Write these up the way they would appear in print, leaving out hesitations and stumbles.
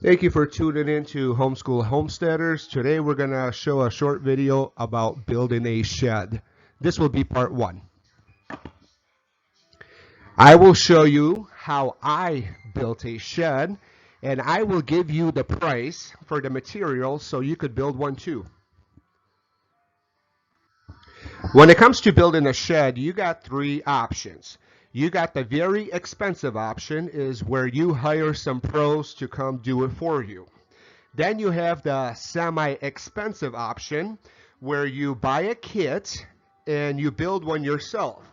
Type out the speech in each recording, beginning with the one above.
Thank you for tuning in to Homeschool Homesteaders. Today we're going to show a short video about building a shed. This will be part one. I will show you how I built a shed, and I will give you the price for the materials so you could build one too. When it comes to building a shed, you got three options. You got the very expensive option, is where you hire some pros to come do it for you. Then you have the semi-expensive option where you buy a kit and you build one yourself.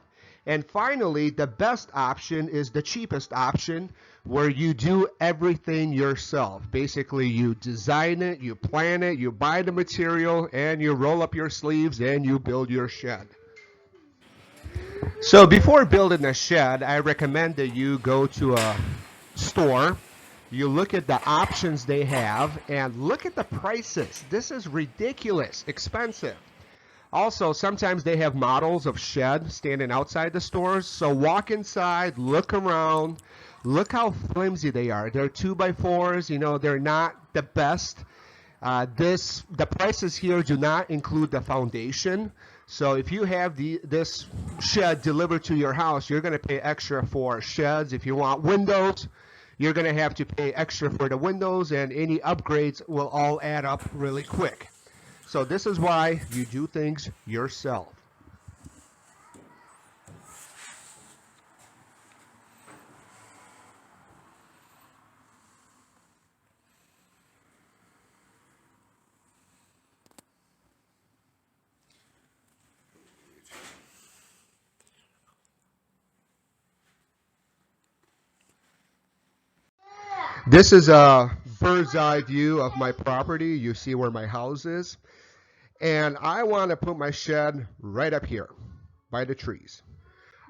And finally, the best option is the cheapest option where you do everything yourself. Basically, you design it, you plan it, you buy the material, and you roll up your sleeves and you build your shed. So before building a shed, I recommend that you go to a store. You look at the options they have and look at the prices. This is ridiculous, expensive. Also, sometimes they have models of shed standing outside the stores. So walk inside, look around, look how flimsy they are. They're 2x4s, you know, they're not the best. The prices here do not include the foundation. So if you have this shed delivered to your house, you're going to pay extra for sheds. If you want windows, you're going to have to pay extra for the windows, and any upgrades will all add up really quick. So this is why you do things yourself. This is a bird's eye view of my property. You see where my house is. And I want to put my shed right up here by the trees.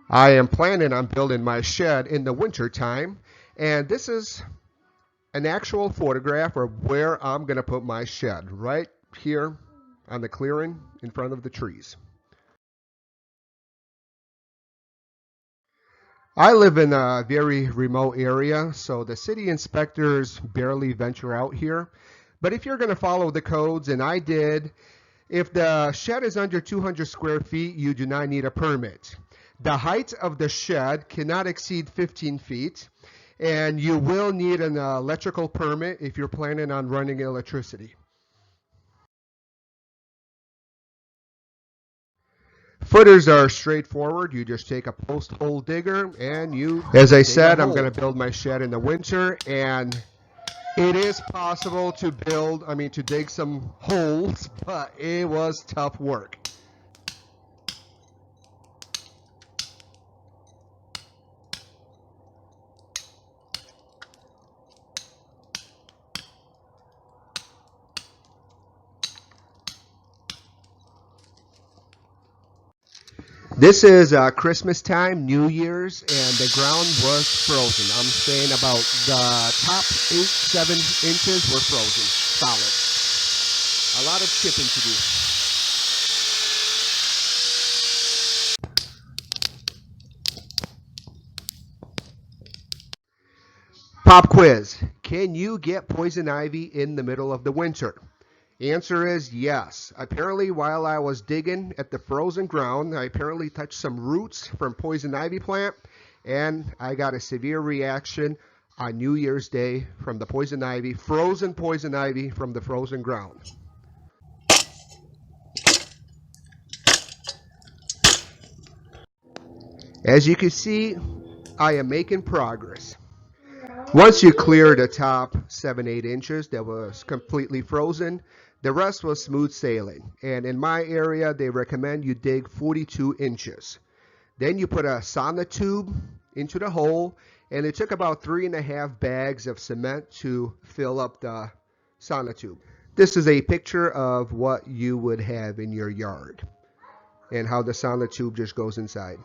I am planning on building my shed in the winter time, and this is an actual photograph of where I'm going to put my shed, right here on the clearing in front of the trees. I live in a very remote area, so the city inspectors barely venture out here. But if you're going to follow the codes, and I did, if the shed is under 200 square feet, you do not need a permit. The height of the shed cannot exceed 15 feet, and you will need an electrical permit if you're planning on running electricity. Footers are straightforward. You just take a post hole digger and you, as I said, I'm going to build my shed in the winter, and it is possible to to dig some holes, but it was tough work. This is Christmas time, New Year's, and the ground was frozen. I'm saying about the top 8-7 inches were frozen, solid. A lot of chipping to do. Pop quiz. Can you get poison ivy in the middle of the winter? Answer is yes. Apparently, while I was digging at the frozen ground, I apparently touched some roots from poison ivy plant, and I got a severe reaction on New Year's Day from the frozen poison ivy from the frozen ground. As you can see, I am making progress. Once you clear the top 7-8 inches that was completely frozen, the rest was smooth sailing. And in my area, they recommend you dig 42 inches. Then you put a sonotube into the hole, and it took about 3.5 bags of cement to fill up the sonotube. This is a picture of what you would have in your yard and how the sonotube just goes inside.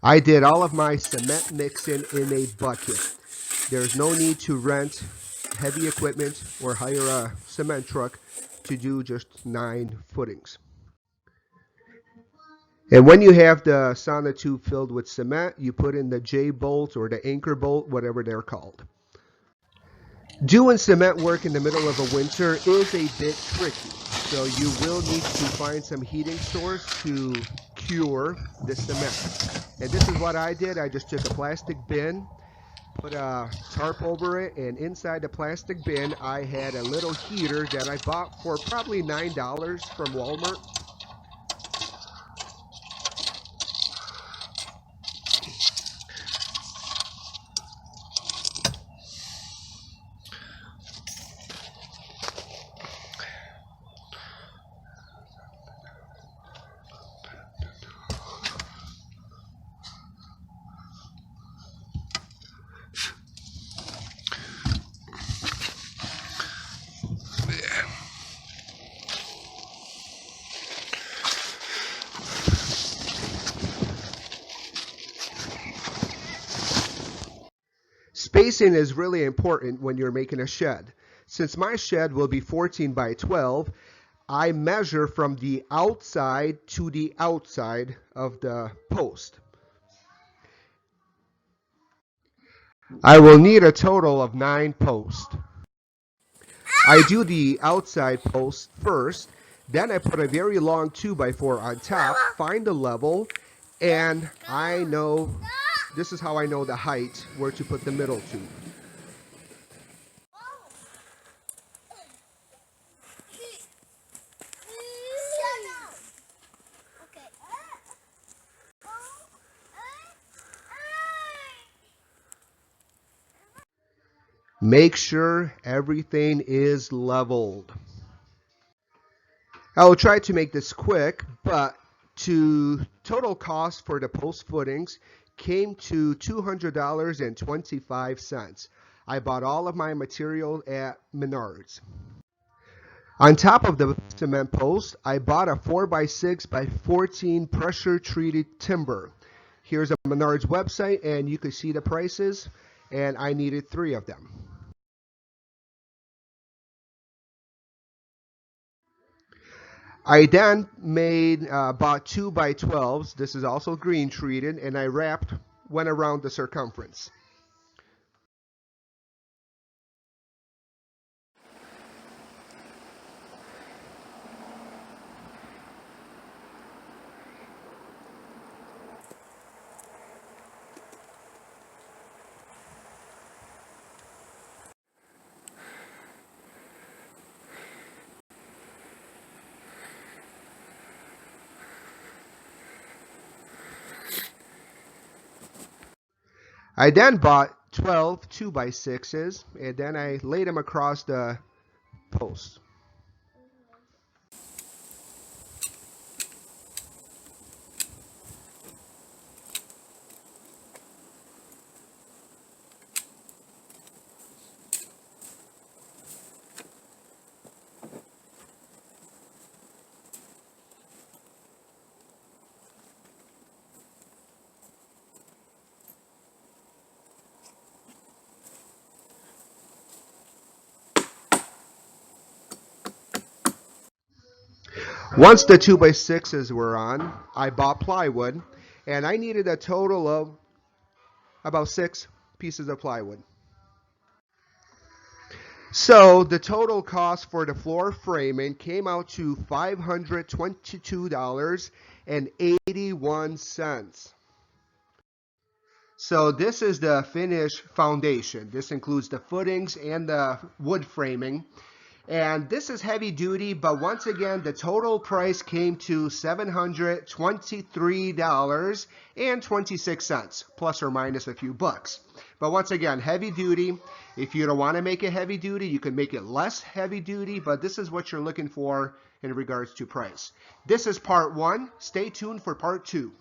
I did all of my cement mixing in a bucket. There's no need to rent heavy equipment or hire a cement truck to do just 9 footings. And when you have the sonotube filled with cement, you put in the J-bolt or the anchor bolt, whatever they're called. Doing cement work in the middle of a winter is a bit tricky, so you will need to find some heating source to cure the cement. And this is what I did. I just took a plastic bin, put a tarp over it, and inside the plastic bin I had a little heater that I bought for probably $9 from Walmart. Spacing is really important when you're making a shed. Since my shed will be 14 by 12, I measure from the outside to the outside of the post. I will need a total of 9 posts. I do the outside post first, then I put a very long 2x4 on top, find the level, and I know, this is how I know the height, where to put the middle tube. Make sure everything is leveled. I will try to make this quick, but total cost for the post footings came to $200.25. I bought all of my material at Menards. On top of the cement post, I bought a 4x6 by 14 pressure treated timber. Here's a Menards website and you can see the prices, and I needed 3 of them. I then bought 2x12s. This is also green treated, and I went around the circumference. I then bought 12 2x6s, and then I laid them across the post. Once the 2x6s were on, I bought plywood, and I needed a total of about 6 pieces of plywood. So the total cost for the floor framing came out to $522.81. So this is the finished foundation. This includes the footings and the wood framing. And this is heavy duty, but once again, the total price came to $723.26, plus or minus a few bucks. But once again, heavy duty. If you don't want to make it heavy duty, you can make it less heavy duty, but this is what you're looking for in regards to price. This is part 1. Stay tuned for part 2.